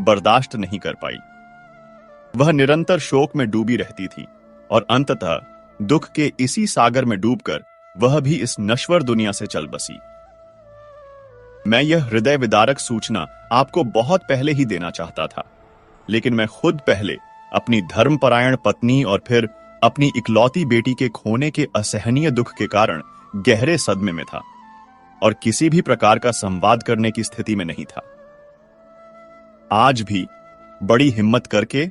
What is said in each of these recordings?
बर्दाश्त नहीं कर पाई। वह निरंतर शोक में डूबी रहती थी और अंततः दुख के इसी सागर में डूबकर वह भी इस नश्वर दुनिया से चल बसी। मैं यह हृदय विदारक सूचना आपको बहुत पहले ही देना चाहता था, लेकिन मैं खुद पहले अपनी धर्मपरायण पत्नी और फिर अपनी इकलौती बेटी के खोने के असहनीय दुख के कारण गहरे सदमे में था और किसी भी प्रकार का संवाद करने की स्थिति में नहीं था। आज भी बड़ी हिम्मत करके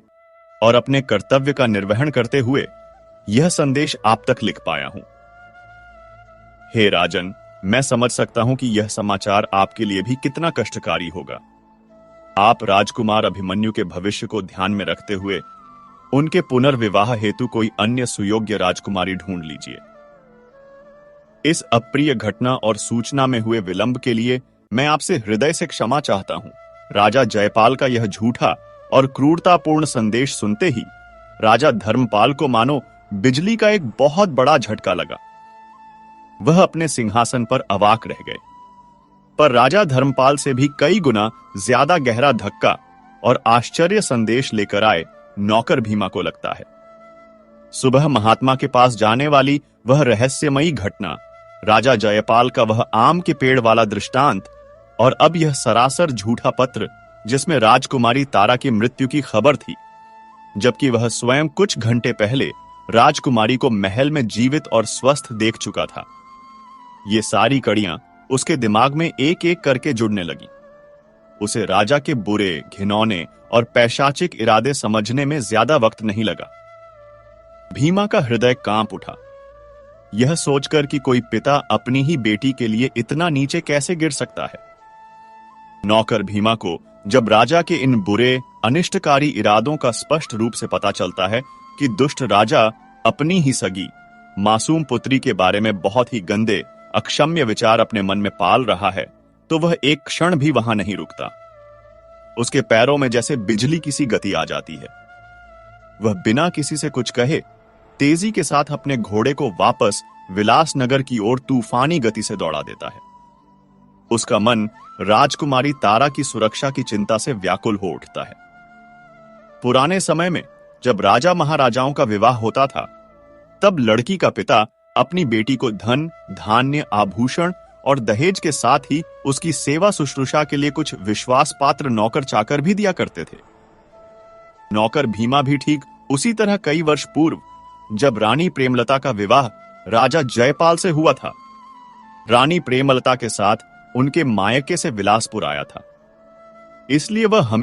और अपने कर्तव्य का निर्वहन करते हुए यह संदेश आप तक लिख पाया हूं। हे राजन, मैं समझ सकता हूं कि यह समाचार आपके लिए भी कितना कष्टकारी होगा। आप राजकुमार अभिमन्यु के भविष्य को ध्यान में रखते हुए उनके पुनर्विवाह हेतु कोई अन्य सुयोग्य राजकुमारी ढूंढ लीजिए। इस अप्रिय घटना और सूचना में हुए विलंब के लिए मैं आपसे हृदय से क्षमा चाहता हूं। राजा जयपाल का यह झूठा और क्रूरतापूर्ण संदेश सुनते ही राजा धर्मपाल को मानो बिजली का एक बहुत बड़ा झटका लगा। वह अपने सिंहासन पर अवाक रह गए। पर राजा धर्मपाल से भी कई गुना ज्यादा गहरा धक्का और आश्चर्य संदेश लेकर आए नौकर भीमा को लगता है। सुबह महात्मा के पास जाने वाली वह रहस्यमयी घटना, राजा जयपाल का वह आम के पेड़ वाला दृष्टांत और अब यह सरासर झूठा पत्र जिसमें राजकुमारी तारा की मृत्यु की खबर थी, जबकि वह स्वयं कुछ घंटे पहले राजकुमारी को महल में जीवित और स्वस्थ देख चुका था। ये सारी कड़ियां उसके दिमाग में एक एक करके जुड़ने लगी। उसे राजा के बुरे, घिनौने और पैशाचिक इरादे समझने में ज्यादा वक्त नहीं लगा। भीमा का हृदय कांप उठा, यह सोचकर कि कोई पिता अपनी ही बेटी के लिए इतना नीचे कैसे गिर सकता है। नौकर भीमा को जब राजा के इन बुरे, अनिष्टकारी इरादों का स्पष्ट रूप से पता चलता है कि दुष्ट राजा अपनी ही सगी मासूम पुत्री के बारे में बहुत ही गंदे, अक्षम्य विचार अपने मन में पाल रहा है, तो वह एक क्षण भी वहां नहीं रुकता। उसके पैरों में जैसे बिजली की सी गति आ जाती है। वह बिना किसी से कुछ कहे तेजी के साथ अपने घोड़े को वापस विलासनगर की ओर तूफानी गति से दौड़ा देता है। उसका मन राजकुमारी तारा की सुरक्षा की चिंता से व्याकुल हो उठता है। पुराने समय में जब राजा महाराजाओं का विवाह होता था, तब लड़की का पिता अपनी बेटी को धन, धान्य, आभूषण और दहेज के साथ ही उसकी सेवा शुश्रूषा के लिए कुछ विश्वास पात्र नौकर चाकर भी दिया करते थे। नौकर भीमा भी ठीक उसी तरह कई वर्ष पूर्व जब रानी प्रेमलता का विवाह राजा जयपाल से हुआ था, रानी प्रेमलता के साथ उनके मायके से विलासपुर आया था। इसलिए वह